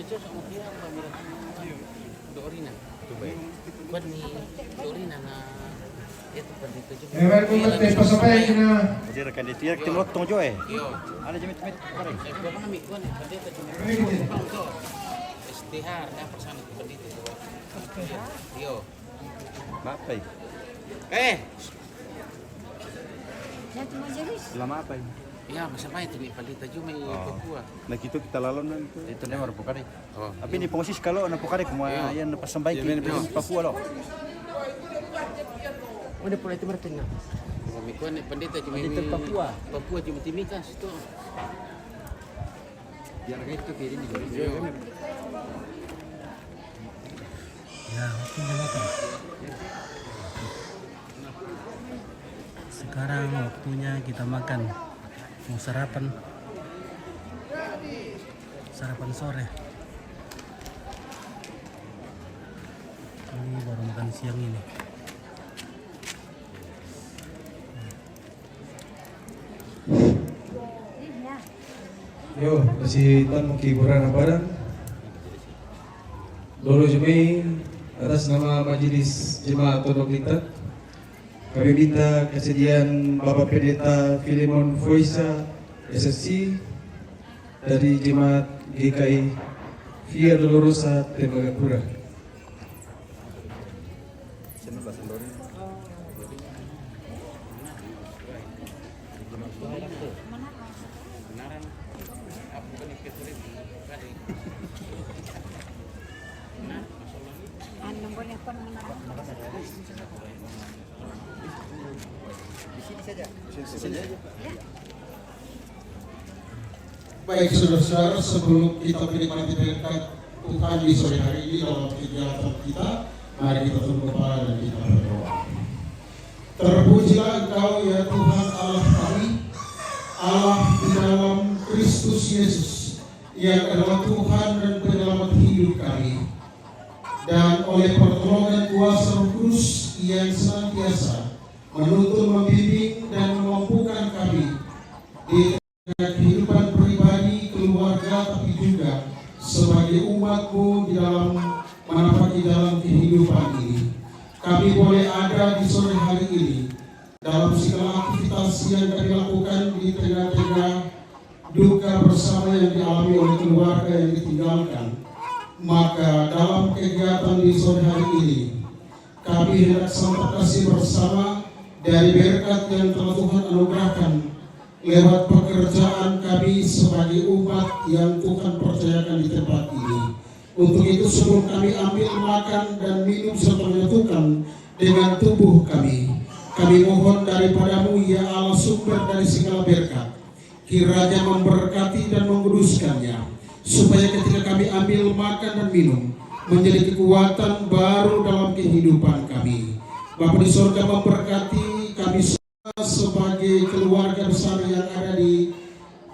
Itu sama dia pameran Dorina. Buat ni Dorina na itu pendito juga. Jadi rekan dia tim lotong jo eh. Yo. Ada jemit-jemit kare. Gua kami gua ni pendito cuma. Istihar na persana pendito. Yo. Apa ini? Selama apa ini? Ya, masa apa itu nih pendito cuma Papua. Nah gitu kita lalon itu dia baru pokare. Oh. Tapi ini pengosis kalau na pokare kuma yan na pasambaiki Papua lo. Udah pula itu berarti nggak? Kami gua ni pendito cuma Papua. Papua cuma Timikas itu. Biar gitu kayak ini juga. Ya, waktunya makan. Sekarang waktunya kita makan. Mau sarapan. Sarapan sore. Ini baru makan siang ini. Yo, masih tan hiburan apa? Dulu Jumi atas nama Majelis Jemaat Pondok Lita, kami minta kesediaan Bapak Pendeta Filemon Foisa SSC dari Jemaat GKI Via Dolorosa Tembagapura. Baik saudara-saudara, sebelum kita menikmati berkat Tuhan di sore hari ini dalam kegiatan kita, mari kita tunduk kepala dan kita berdoa. Terpujilah Engkau ya Tuhan Allah kami, Allah di dalam Kristus Yesus, yang adalah Tuhan dan penyelamat hidup kami. Dan oleh pertolongan kuasa Roh Kudus yang senantiasa menuntun, membimbing dan memampukan kami di kehidupan pribadi, keluarga, tapi juga sebagai umat-Mu di dalam menapaki dalam kehidupan ini. Kami boleh ada di sore hari ini dalam segala aktivitas yang kami lakukan di tengah-tengah duka bersama yang dialami oleh keluarga yang ditinggalkan. Maka dalam kegiatan di sore hari ini kami hendak santap kasih bersama dari berkat yang telah Tuhan anugerahkan lewat pekerjaan kami sebagai umat yang Tuhan percayakan di tempat ini. Untuk itu sebelum kami ambil makan dan minum serta menyatukan dengan tubuh kami mohon daripadamu ya Allah sumber dari segala berkat, kiranya memberkati dan menguduskannya, supaya ketika kami ambil makan dan minum menjadi kekuatan baru dalam kehidupan kami. Bapa di surga memberkati kami sebagai keluarga besar yang ada di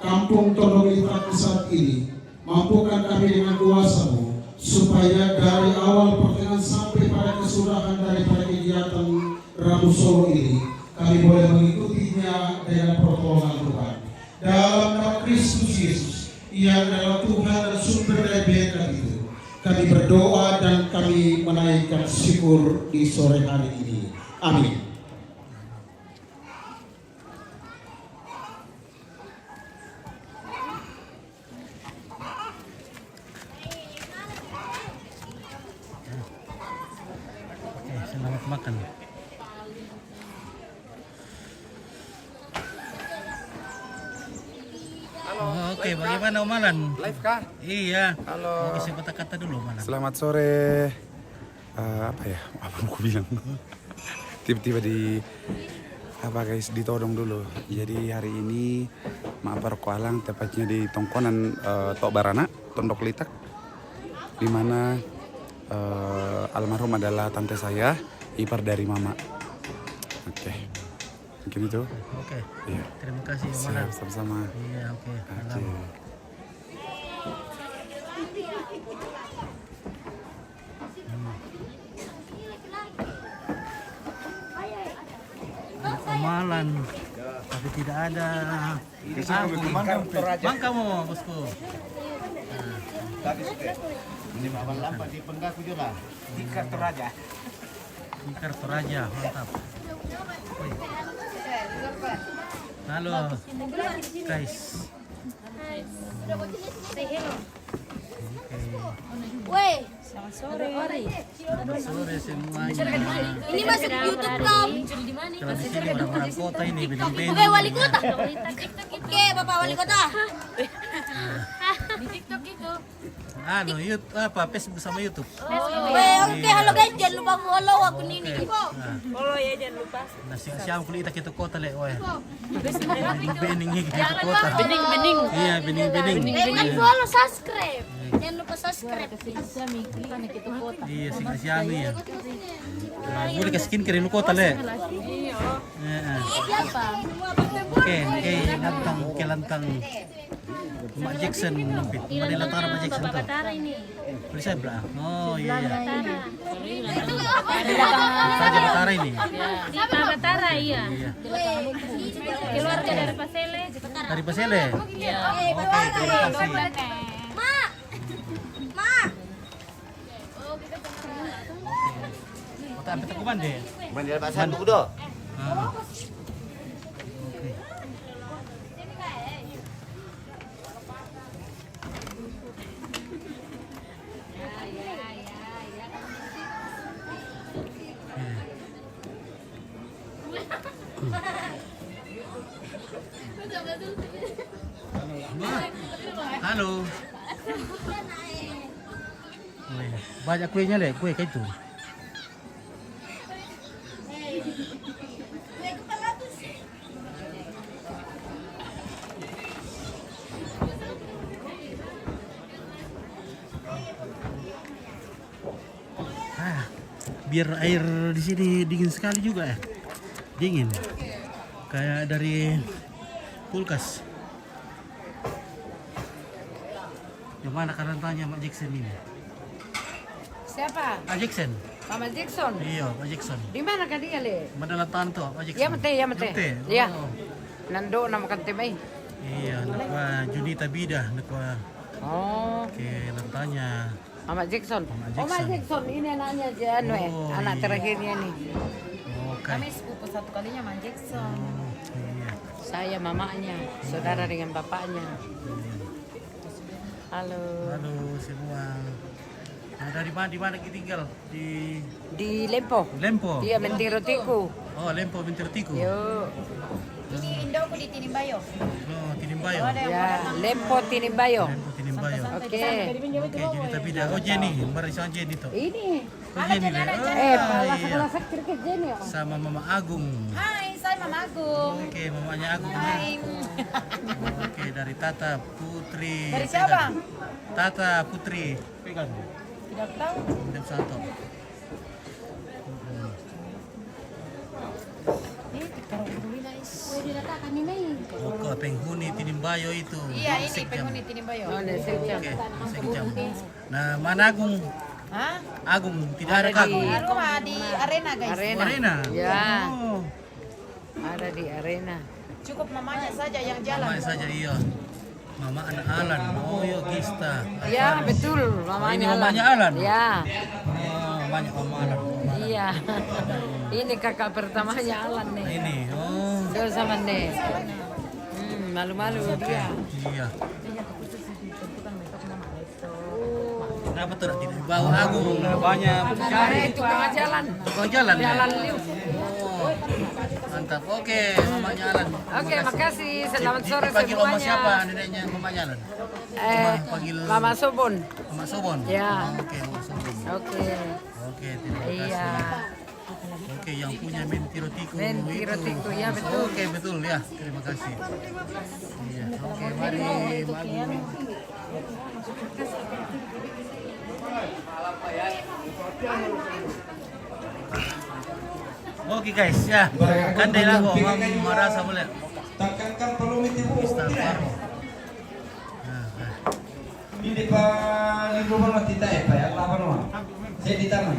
kampung Tondok Lita saat ini. Mampukan kami dengan kuasa-Mu supaya dari awal pertengahan sampai pada kesudahan daripada kegiatan Rabu Solo ini kami boleh mengikutinya dengan pertolongan Tuhan. Dalam nama Kristus Yesus yang adalah Tuhan dan sumber dari berkat itu, kami berdoa dan kami menaikkan syukur di sore hari ini. Amin. Selamat makan. Oke, bagaimana Omalan? Live kah? Iya. Halo. Mau isi kata-kata dulu Omalan. Selamat sore. Apa ya? Apa mau bilang? Tiba-tiba guys ditodong dulu. Jadi hari ini Maapar Kualang tepatnya di Tongkonan Tok Barana, Tondok Litak, di mana almarhum adalah tante saya, ipar dari mama. Oke. Mungkin itu. Oke. Iya. Terima kasih Omalan. Siap, sama-sama. Iya, oke. Oke. Omalan. Tapi tidak ada. Mangka mau bosku. Bagus oke. Ini makan lambat di penggaku juga. Ikan Toraja. Ikan Toraja, mantap. Wih. Halo guys. Woi, Selamat sore. Selamat sore semuanya. ini masuk YouTube Tom. Kalau di sini orang-orang kota ini bening-bening. Oke, wali kota. Oke, Bapak wali kota. Di TikTok itu. Anu, YouTube apa? Facebook sama YouTube. Oke, halo guys, jangan lupa follow aku nih. Follow ya jangan lupa. Nah, siang kulit kita kota lek, weh. Bening kita kota. Bening. Iya, bening-bening. Jangan follow, subscribe. Jangan lupa subscribe. Iya, siang ya. Nah, boleh ke skincare di kota lek. Iya. Siapa? Oke, lantang Mak Jackson nampit. Mana lantaran Mak Jackson tuh? Tara ini. Boleh saya belah. Oh iya. Tara. Saja Batara ini. Di Tara iya. Iya. Keluarga dari Pasele. Dari Pasele. Iya. Oke, terima kasih. Ma. Ma. Kota apa takuban deh? Mandil pasar dulu do. Ah. Halo. Wih, banyak kuenya leh, kue kayak itu. Biar air di sini dingin sekali juga ya. Dingin. Kayak dari kulkas. Yang mana kalian tanya Mak Jackson ini? Siapa? Mak Jackson? Mama Jackson. Iya, Mak Jackson. Di mana kan dia le? Mana tanto Mak Jackson? Ya mate. Ya. Oh. Nando nama kan temai. Iya, nakwa Junita Bida, nakwa. Oh, Oke, tanya. Mama Jackson. Mama Oh, Mama Jackson. Jackson ini anaknya Jan Oh, anak iya. terakhirnya nih. Oke. Kami sepupu satu kalinya Mama Jackson. Iya. Saya mamanya, saudara dengan bapaknya. Halo. Halo semua. Nah, dari mana kita tinggal? Di Lempo. Lempo. Dia mentiro tiku. Oh, Lempo Bintertiku. Yo. Ini Indoku di Tinimbayo. Oh, Tinimbayo. Ya, Lempo Tinimbayo. Lempo Tinimbayo. Oke. Oke, Junita Bida. Oh, Jenny, Marisa Jenny tuh. Ini. Oh, Jenny. Pala iya. sekolah sakit ke Jenny. Sama Mama Agung. Hai, saya Mama Agung. Oke, mamanya Agung. Oke, dari Tata Putri. Dari siapa? Tata Putri. Pegang. Tidak tahu. Dem satu. Oke, penghuni Tinimbayo itu. Iya, ini Sekjam. penghuni Tinimbayo. Oh, Sekjam. Oke, sekjam. Nah, mana Agung? Hah? Agung, tidak ada Ada Agung. di- Rumah di arena guys. Arena. Arena. Ya, Oh, ada di arena. Cukup mamanya saja yang jalan. mama saja iya. Mama anak Alan. Oh, iya Gista. Ya, betul. Mamanya ini mamanya Alan? Ya, Oh, banyak Mama Alan. iya. Ini kakak pertamanya Alan nih. Ini. Oh. Dia sama nih. Malu-malu dia. Iya. Kenapa tuh tidak dibawa Agung? Banyak Cari tukang jalan. tukang jalan ya? Jalan liu. Oh, mantap. Oke, mamanya Alan. Oke, makasih. Selamat sore Panggil oma siapa? semuanya. Neneknya mamanya Alan. Panggil Mama Sobon. Mama Sobon. Ya. Oke, Mama Sobon. Oke. Oke, terima kasih. Iya. Oke, yang punya Mentiro Tiku. Mentiro itu. Tiku, ya, betul. Oke, betul ya. Terima kasih. Iya. Oke, mari Agung. Oke guys, ya. Kandai lagu, merasa boleh. Takkan perlu mitipu. Istafaro. Ini Pak Ibu Mama Tita ya Pak ya, apa nama? Saya di taman.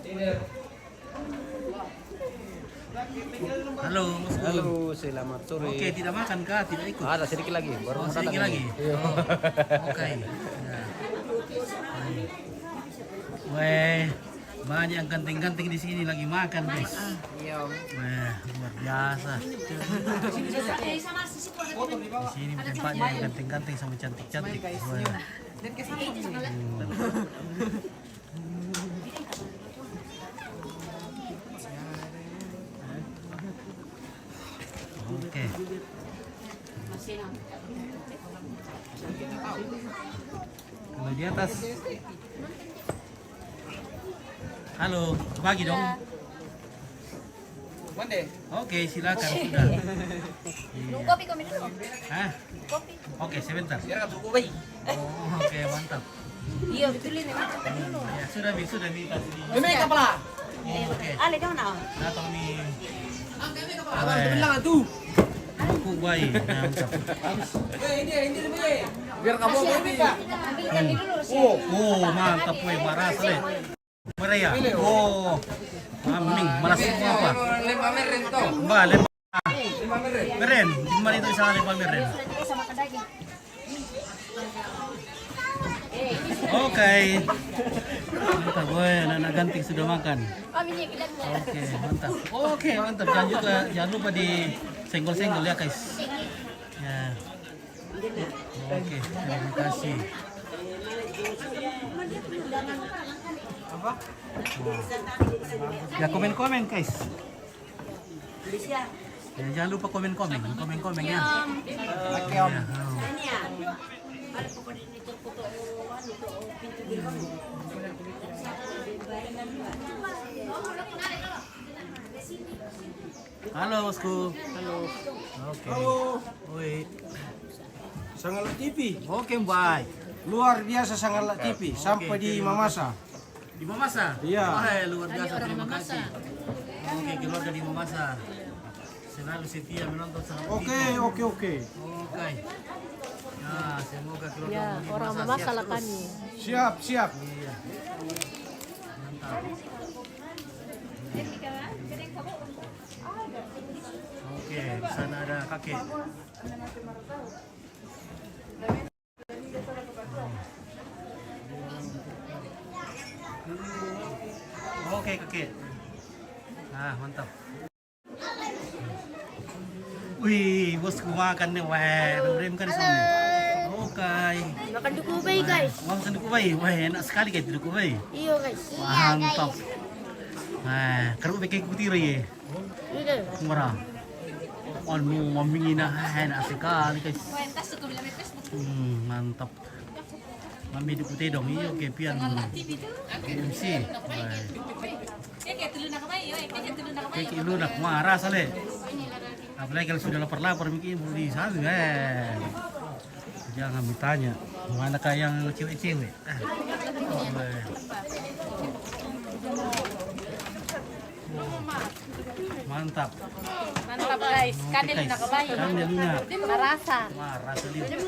Ini Halo, Mas Gun. Halo, selamat sore. Oke, tidak makan kah? Tidak ikut? Ada sedikit lagi, baru Oh, mau sedikit datang lagi. ini. Oke. Nah. Weh, banyak yang kanting-kanting di sini lagi makan, guys. Wah, luar biasa. Di sini tempatnya yang kanting-kanting sama cantik-cantik. Wah. Oke. Kalau di atas. Halo, bagi dong. Oke, silakan sudah. Nung kopi kami dulu. Hah? Kopi. Oke, sebentar. Oh, oke, mantap. Iya, betulin ya. Ya, sudah minta sini. Ini kapal. Oke. Ale jangan ah. Datang nih. Abang bilang tuh. Aku baik. Nah, mantap. Biar kamu kopi. Ambilkan dulu. Oh, mantap weh, maras le. Maria. Oh. Maming, maras semua apa? Lempar meren toh. Mbak, lempar. Meren, di mana itu sana lempar meren? Sama makan daging. Oke. Mantap, weh, anak ganting sudah makan. Kami nih kita. Oke, mantap. Oke, mantap. Jangan lupa di senggol-senggol ya, guys. Ya. Oke, terima kasih. Apa? Ya komen-komen, guys. Ya, jangan lupa komen-komen ya. Oke, Om. Ya, halo, bosku. Halo. Oke. Oi. Sangalat TV. Oke, baik. Luar biasa Sangalat TV sampai di Mamasa. Di Mamasa? Iya. Wah, luar biasa, terima kasih. Oke, keluarga di Mamasa. Selalu setia menonton Sangalat TV. Oke. Oke. Nah, semoga keluarga Ya, di orang Mamasa mama siap salah terus. kami. Siap. Iya. Mantap. Oke, di sana ada kakek. Oke, kakek. Nah, mantap. Wih, bosku makan nih, wah, rem kan sama. Oke. Makan duku bay guys. Wah, makan duku bay, wah enak sekali kayak duku bay. Iya guys. Mantap. Nah, keruk pakai kutiri ya. Iya. Murah. Anu, mami na enak sekali guys. Mantap. Mami di putih dong, iya oke pian. MC. Kayak lu nak marah sale. Apalagi kalau sudah lapar-lapar mungkin mau di sana. Jangan bertanya, mana kayak yang cewek-cewek. Mantap Mantap. guys, kanil na kabayo. Kanil na. Marasa. Marasa din. Kanil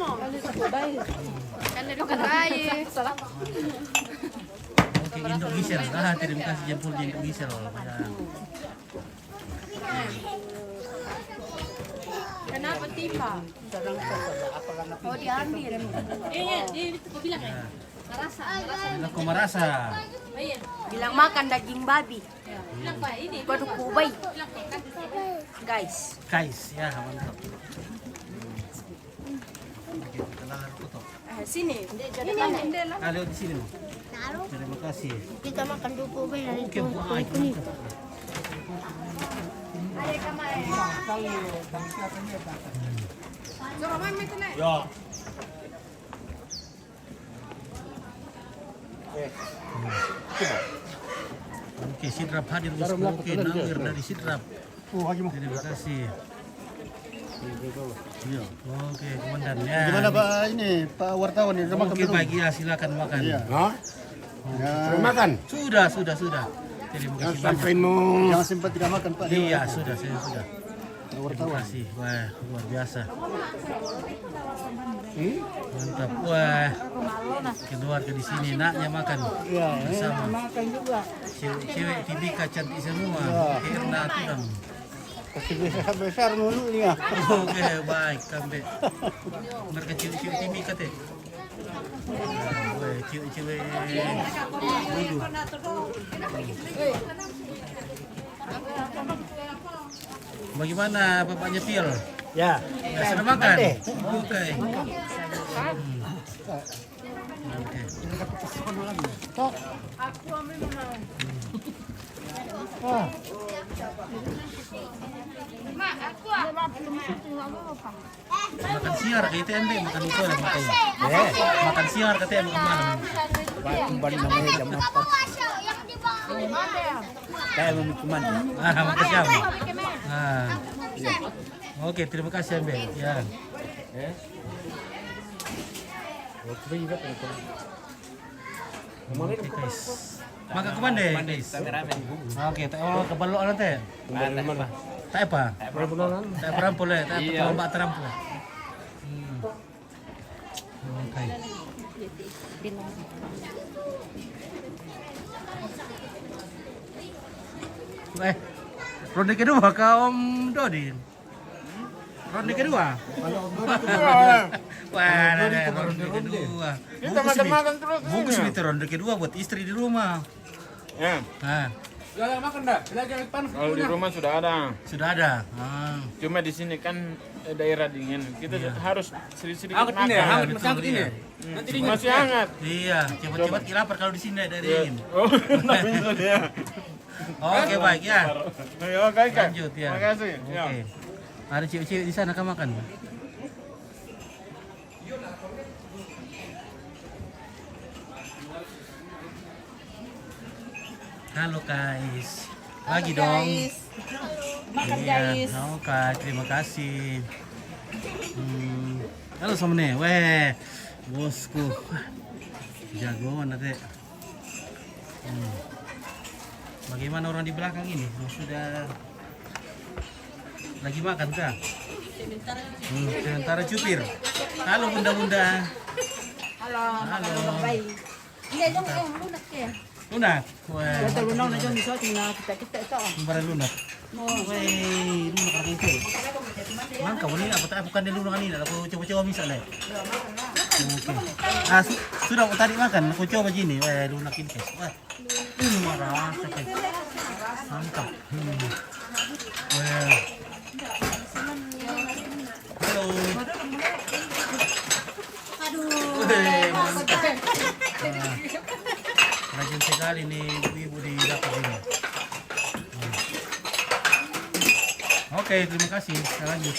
na kabayo. Oke, Indonesia. Terima kasih jempol di Indonesia loh. Kenapa tiba? Oh diambil. Iya, itu kau bilang ya. Marasa. Aku merasa. Bilang makan daging babi. Bilang Pak ini. Waduh kubay. Guys. Guys, ya mantap. Oke, kita lahar foto. Sini. Kalau di sini. Terima kasih. Kita makan duku bay dari Oke, baik. Mantap. Ya. Oke, Sidrap hadir bosku. Oke, Nawir dari Sidrap. Terima kasih. Iya. Oke, komandan ya. Gimana Pak ini Pak wartawan ini udah makan Oke, belum? baik ya, silakan makan. Iya. Sudah makan. Sudah. Terima Jangan kasih sampai banyak. jangan sempat tidak makan Pak. Iya, saya sudah. Terima Wartawan. kasih. Wah, luar biasa. Mantap. Wah. Keluarga di sini naknya makan. Iya, bersama. makan juga. Cewek Tibika cantik semua. Erna Tudang. Kasih besar mulu ya. Oke, baik, sampai. Mereka cilik-cilik timik kata. Weh, cilik-cilik dulu. Bagaimana bapaknya Pil? Ya. Ya, sudah makan? Oke. Makan siar kayak TMB, makan lupa lah makan. Makan siar katanya makan malam. Kembali namanya jam 4. Kayak mau cuman. Makan siang. Oke, terima kasih Ambe. Ya. Oke guys. Makan ke mana guys? Oke, ke balok nanti. Tak apa. Tak perampol ya, tak apa mbak terampol. Oke. Ronde kedua kau Om Dodin. Ronde kedua. Wah, ronde kedua. Kita makan terus. Bungkus itu ronde kedua buat istri di rumah. Ya. Nah. Jualan makan enggak? Kalau di rumah sudah ada. Sudah ada. Cuma di sini kan daerah dingin. Kita harus sedikit Hangat makan. ini ya, hangat ini. Nanti dingin. Masih hangat. Iya, cepat-cepat lapar kalau di sini ada dingin. Oh, ya. Oke, baik ya. Ayo, baik. Lanjut ya. Terima kasih. Oke. Ada cewek-cewek di sana kan makan. Halo guys. Lagi dong. Makan Iya, guys. oke, terima kasih. Halo semuanya. Weh, bosku. Jagoan nanti. Bagaimana orang di belakang ini? Sudah lagi makan kah? Sementara cupir. Halo bunda-bunda. Halo. Halo. Hindi dong lunak ya. Lunak. Wah. Lunaw na dyan sa atin na kita ito. Kembali lunak. Weh, lunak lagi itu. Mangka ini apa tak bukan dia lunak ini, aku coba-coba misalnya. Oke. Sudah tadi makan, aku coba gini. Weh, lunak ini guys. Wah. Marah sampai. Mantap. Weh. Halo. Aduh. Weh, mantap. Rajin sekali nih ibu-ibu di dapur ini. Oke, terima kasih. Kita lanjut.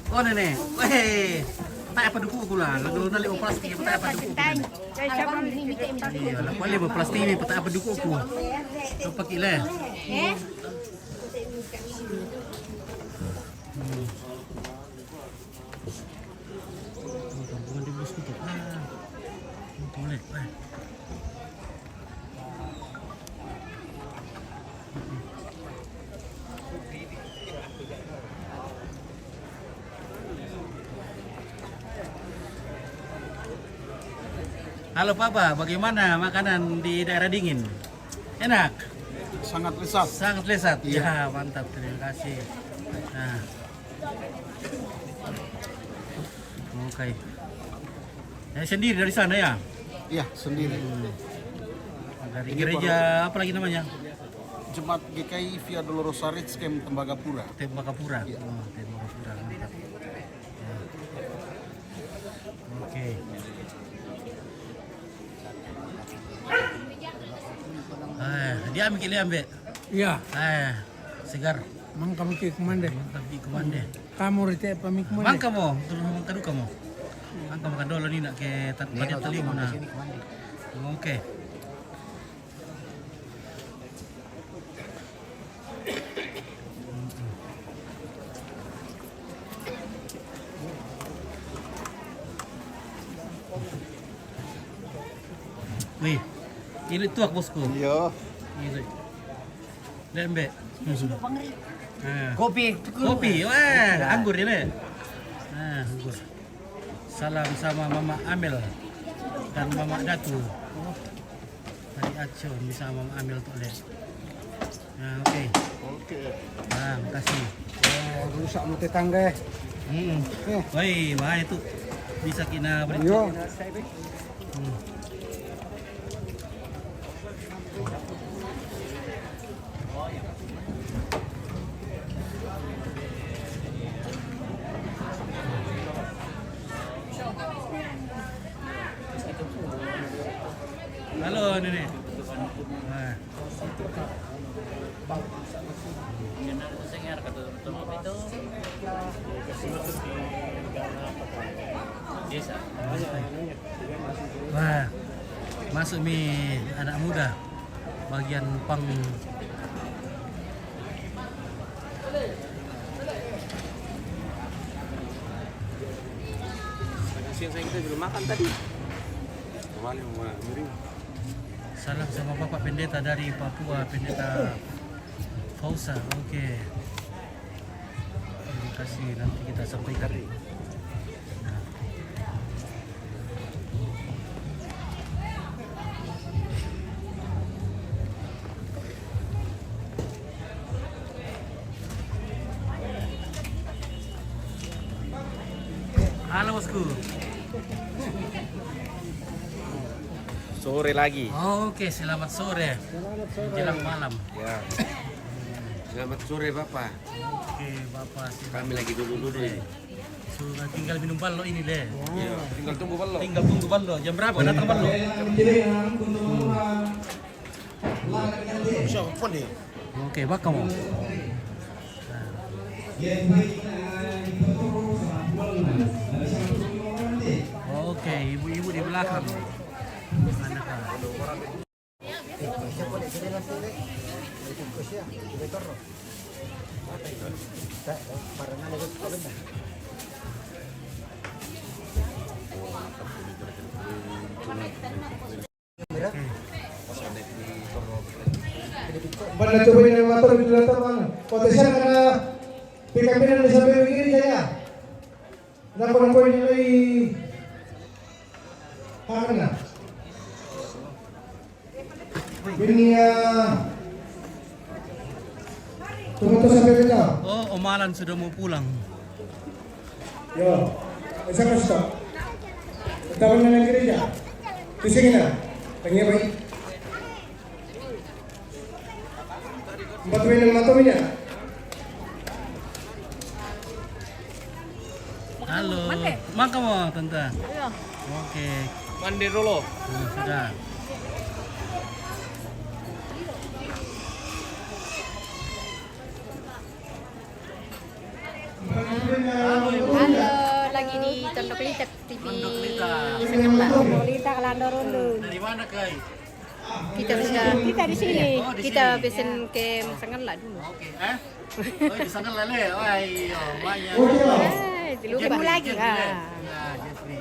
Oh nenek, weh, tak apa duku pula. Lalu nali plastik, tak apa duku. Iya, lalu boleh plastik ni, tak apa duku aku. Kau pakai lah. Bukan di bus itu. Boleh, Halo Papa, bagaimana makanan di daerah dingin? Enak? Sangat lezat. Sangat lezat? Ya, mantap. Terima kasih. Nah. Oke. Sendiri dari sana ya? Iya, sendiri. Dari gereja apa lagi namanya? Jemaat GKI Via Dolorosa Rich Camp Tembagapura. Tembagapura. Oh, Tembagapura, mantap. Ya. Oke. Dia ambil. Iya, segar. mangka miki kumande. Tapi kumande. Kamu rite apa mik kumande? Mangka mo, tulong kadu kamu. Mangka makan dolo ni nak ke badet tali mo na. Oke. Wih, ini tuak bosku. Iya. Ini. Lembe. Kopi. Kopi, wah, anggur ya, Le. Nah, anggur. Salam sama Mama Amel dan Mama Datu. Dari Aceh bisa Mama Amel tuh, Le. Nah, oke. Nah, makasih. Rusak mau tetangga. Woi, bahaya tuh. Bisa kena beri. Yo. Halo, Nenek. Nah. Wah, masuk nih anak muda bagian pang. Siang kita belum makan tadi. Kembali mau miring. Salam sama Bapak Pendeta dari Papua, Pendeta Fausa. Oke. Terima kasih, nanti kita sampaikan. Nah. Halo bosku. Sore lagi. Oke, selamat sore. Jelang malam. Ya. Selamat sore Bapak. Oke, Bapak. Kami lagi dulu ini. Sudah tinggal minum ballo ini, Le. Iya, tinggal tunggu ballo. Tinggal tunggu ballo. Jam berapa datang ballo? Siapa nih? Oke, bak kamu. Oke, ibu-ibu di belakang. Pada cobain yang motor di dalam mana? Potensial karena PKP dan sampai begini saya. Kenapa nampak nilai harga? Ini tunggu sampai kita. Oh, Om Alan sudah mau pulang. Yo, bisa stop. Kita dengan gereja. Pusing na. Tanya baik. Batuin ng matominya. Halo. Makan mau, Tante? Iya. Oke. Mandi dulu. Sudah. Halo, lagi di Tondok Lita TV. Sekelas. Lita Kelandor dulu. Dari mana, Kai? Kita bisa Kita di sini. Oh, di kita sini. pesen ke Sanganla dulu. Oke, Oh, di sana lele. Wah, iya, banyak. Lupa Jemu lagi. Ya, Jeffrey.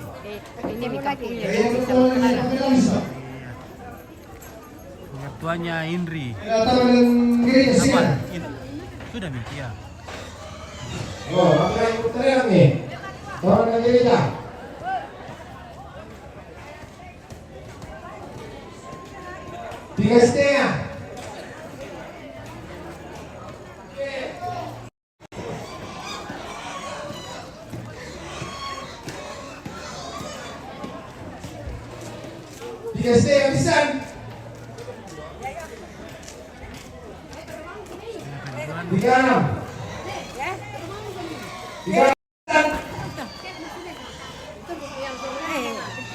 Ini di kampungnya. Iya. Mertuanya Indri. Datang ng gereja Apa? sila. Sudah, Mi? Iya. Oh, apa yang teriak nih? Orang ng gereja. Tigas niya. Tigas niya, bisan. Tiga enam. Tiga enam.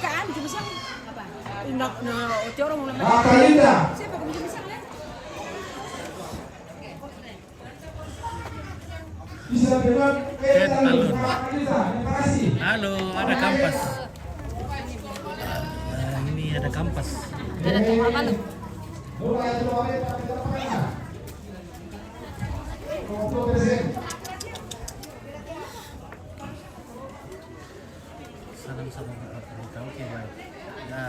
Kan cuma siang apa? Nak orang mau nama. Kalinda. Siapa kamu cuma siang? Bisa benar. Alun. Terima kasih. Halo, ada kampas. Ini ada kampas. Ada tempat malu. Salam sama Bapak Pendeta. Oke, baik. Ya.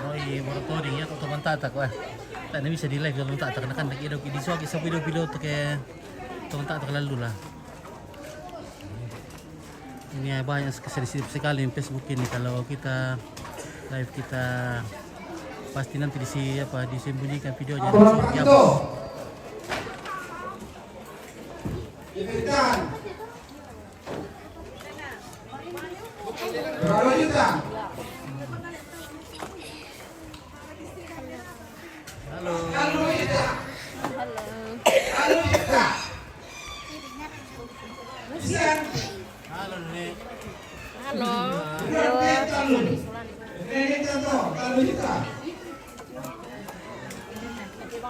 Oh iya, baru coding ya, teman tatak wah. Tak ada bisa di live kalau tak kan lagi ada di soal kisah video tuh kayak teman tatak lalu lah. Ini banyak sensitif sekali di Facebook ini kalau kita live kita pasti nanti disembunyikan videonya. Berapa juta? Halo. Halo juta. Halo juta. Sian. Halo Nenek. Halo. Nenek contoh, halo juta.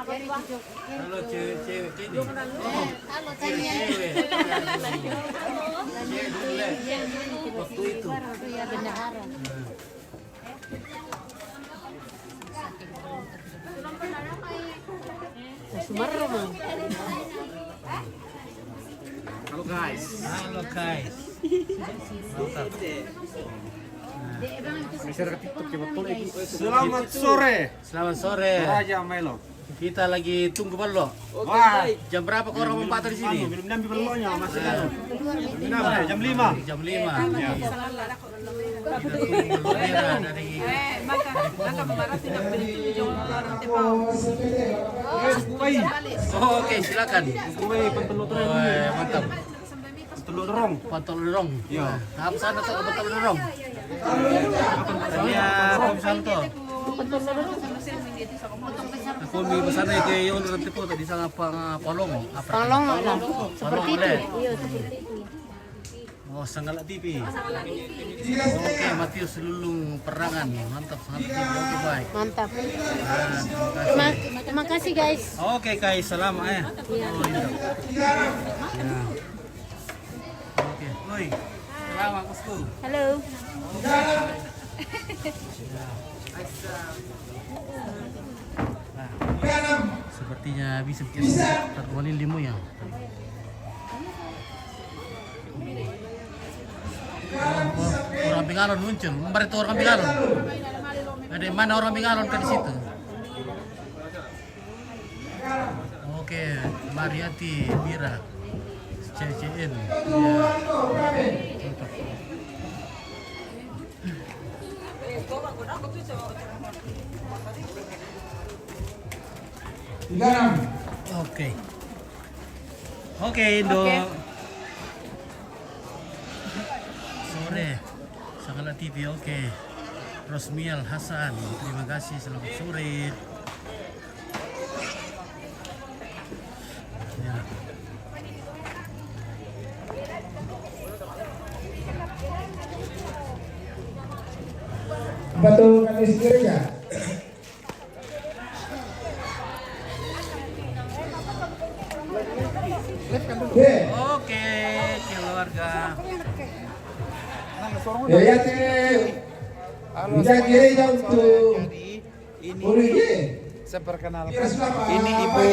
Halo cewek-cewek ini. Halo tanya. Waktu itu. Benaran. Sumarro. Halo guys. Selamat sore. Selamat sore. Raja Melo. Kita lagi tunggu balo. Wah, Jam berapa kau orang mempat di sini? minum nampi belonya masih kan. Minum jam 5. Jam 5. Kita tunggu Lorena dari Oh, oke, silakan. Mantap. Telur dorong. Pantol dorong. Iya. Tahap sana tuh ke pantol dorong. Iya, kom sana tuh. Aku mi besar nih kayak yang nanti po tadi sana palong. Tolong lah. Seperti itu. Iya, seperti itu. Oh, Sanggala TV. Oke, Matius Lulung Perangan. Mantap, sangat oke, baik. Mantap. Nah, Terima kasih guys. Oke, guys, salam Oh, iya. Ya. Oke, oi. Selamat bosku. Halo. Nah, sepertinya bisa terkuali limu ya. Orang Bengalon muncul, kemarin itu orang Bengalon. Ada mana orang Bengalon ke di situ? Oke, Mariati Mira, CCN. Oke, Indo. Sore, Sanggala TV, oke. Rosmial Hasan, terima kasih, selamat sore. Ya. Betul kami sendiri ya. Oke, keluarga. Ya bisa kiri untuk Saya perkenalkan, ini ibu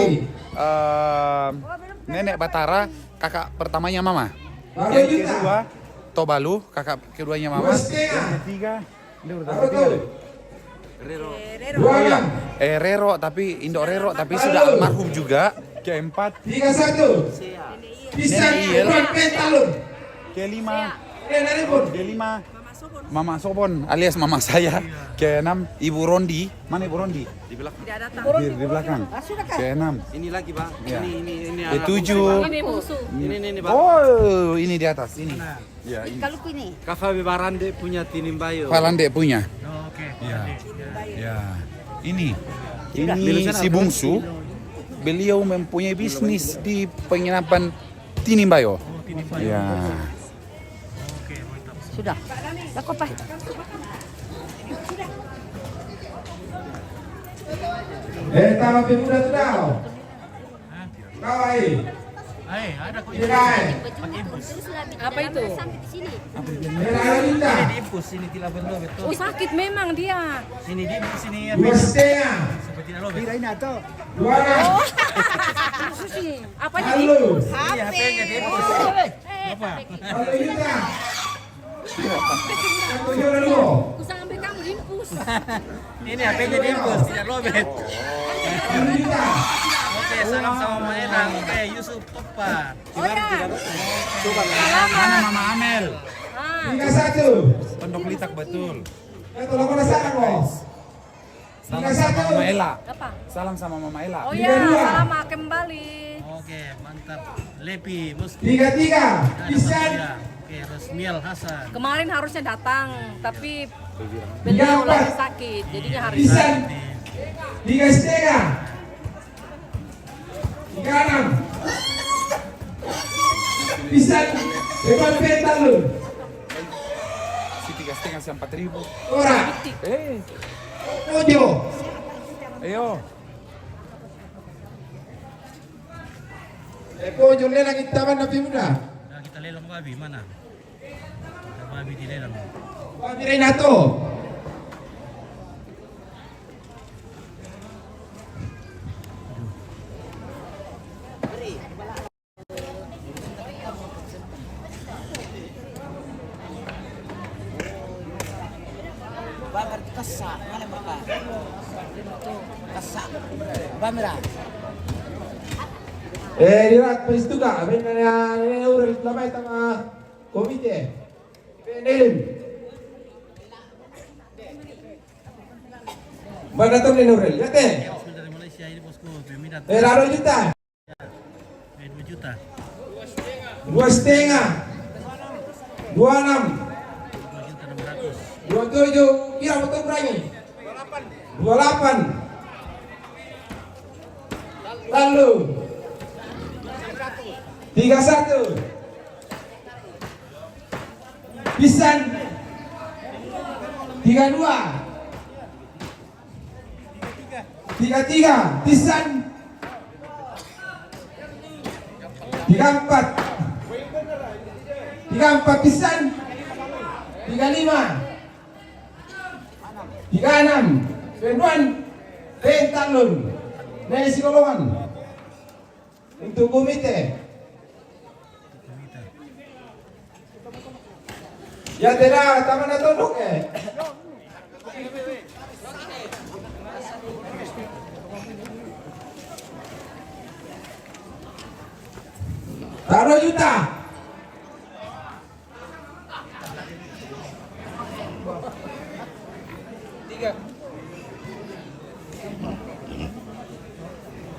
nenek Batara, kakak pertamanya mama. Yang kedua Tobalu, kakak keduanya mama. Yang ketiga, Rero, tapi Indo Rero, tapi sudah almarhum juga. Keempat, 31 bisa kelima, Mama Sobon alias mama saya. Keenam, Ibu Rondi. Mana Ibu Rondi? Di belakang. Di belakang. Keenam. Ini lagi, Pak. Ya. Ini Ketujuh. Ini musuh. Ini, Pak. Oh, ini di atas ini. Ya, ini. Kalau ini. Kafabi Barande punya Tinimbayo. Palande punya. Oke. Ya. Ya. Ini si bungsu. Beliau mempunyai bisnis di penginapan Tinimbayo. Ya. Sudah. Aku apa? Tahu pemuda tahu. Kawai. Ada kok. Apa itu? Merah linda. Ini diimpus, ini tidak benar betul. Oh sakit memang dia. Sini diimpus, sini ya. 2,5. Seperti alo. Susi. Apa ini? Halo. Iya, HP-nya diimpus. Apa? Halo Yuta. 1,5. Kusang Ini HP-nya diimpus, tidak lobet. Oke, salam sama Mama Enang. Oke, Yusuf Topa. Mana Mama Amel? 31. Pondok Litak betul. Tolong kau rasakan kok. Salam sama Mama Ella. Apa? Salam sama Mama Ella. Oh ya, salam kembali. Oke, mantap. Lepi, Muski. 33. Pisan. Oke, Rosmiel Hasan. Kemarin harusnya datang, tapi beliau lagi sakit, jadinya hari Pisan. 3,5. 36. Pisan. Depan pental lu. Si 3,5 si 4.000. Ora. Ojo. Ayo. Ojo lelang taman nabi muda. Nah, kita lelang babi mana? Kita babi di lelang. Babi Renato. Lihat peristu ka, benar ya urel lamay tama komite. Benelim. Mana tu ni urel? Lihat eh. Bosku dari Malaysia ini bosku, peminat. Raro juta. 2 juta. 2,5. 26. 27. 2.600.000. Kira betul berani. 28. Lalu 31. Pisan 32. 33. Pisan 34. 34 pisan 35. 36. Penduan pentalun Nasi Kolongan untuk komite. Ya tidak, taman atau taruh juta.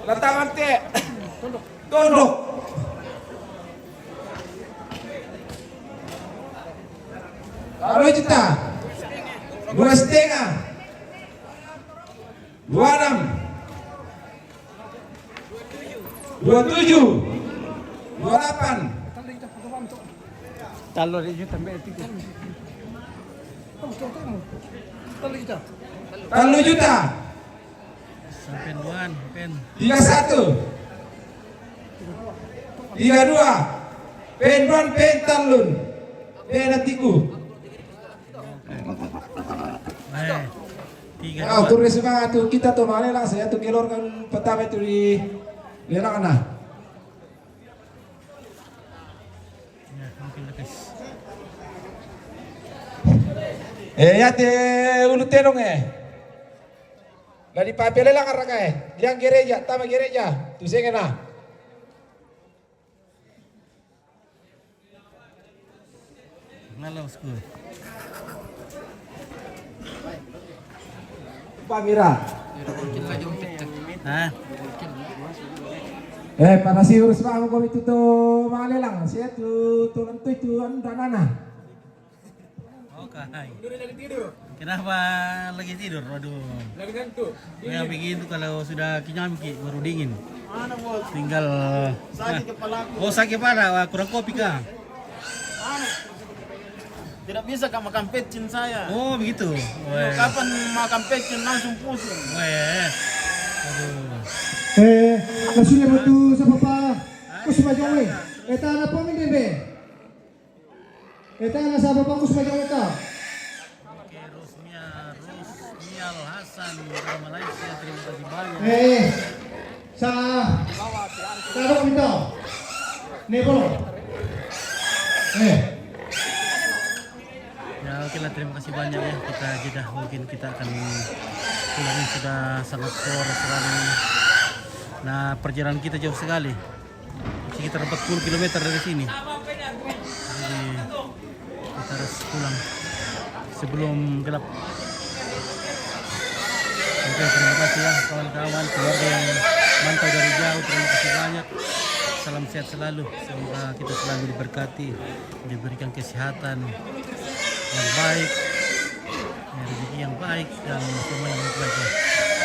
Letak ante. Tunduk. Taruh juta. 2,5. 26. 27. 28. Talo di juta mbak tiga. 30 juta. Sampai duan, pen. 31. 32. Penduan pentalun. Penatiku. Ah, tur semangat tuh kita tuh mana lah saya tuh kelor kan pertama itu di lelang nah. Ya, mungkin lekas. Ya te ulu tenong Gak dipapele lang arang yang gereja, tama gereja, tuh saya kena. Ngalau school. Pamira. Hah? Para si urus pa ako itu tuh mga lelang, siya tuh lantoy tuh andanana. Oke. Kenapa lagi tidur? Waduh. Lagi ngantuk. Ya begitu kalau sudah kenyang baru dingin. Mana bos? Tinggal Sakit kepalaku. Oh, sakit kepala, wah, kurang kopi kah? Tidak bisa kak makan pecin saya. Oh, begitu. Weh. Kapan makan pecin langsung pusing. Weh. Aduh. Nasunya mo tu sa papa, kusumajawe. Eta na po min bebe. Eta na sa papa kusumajawe ka. Oke, Rosmiel Hasan dari Malaysia, terima kasih banyak. Sa Karo minto. Ne polo. Ya, Oke lah, terima kasih banyak ya. Kita jeda, mungkin kita akan pulang, sudah sangat sore sekali. Nah, perjalanan kita jauh sekali, sekitar 40 km dari sini. Jadi kita harus pulang sebelum gelap. Oke, terima kasih ya kawan-kawan, keluarga yang mantau dari jauh. Terima kasih banyak. Salam sehat selalu. Semoga kita selalu diberkati, diberikan kesehatan yang baik, rezeki yang baik, dan semua yang baik.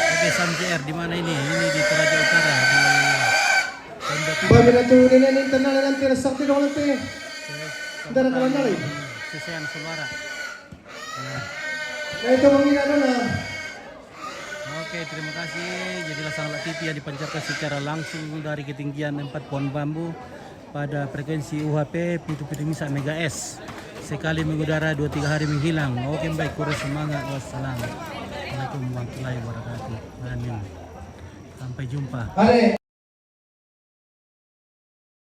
Oke, Sam JR di mana ini? Ini di Toraja Utara, di Pondok. Bagi natu nini ning tenang nanti resakti dong nanti. Dara kawan nari. Sesean Suara. Nah itu mengira na. Oke, terima kasih. Jadilah Sangla TV yang dipancarkan secara langsung dari ketinggian 4 pohon bambu pada frekuensi UHP Pitu Misa Mega S. Sekali mengudara 2-3 hari menghilang. Oke, baik, kurang semangat. Wassalamualaikum warahmatullahi wabarakatuh. Amin. Sampai jumpa.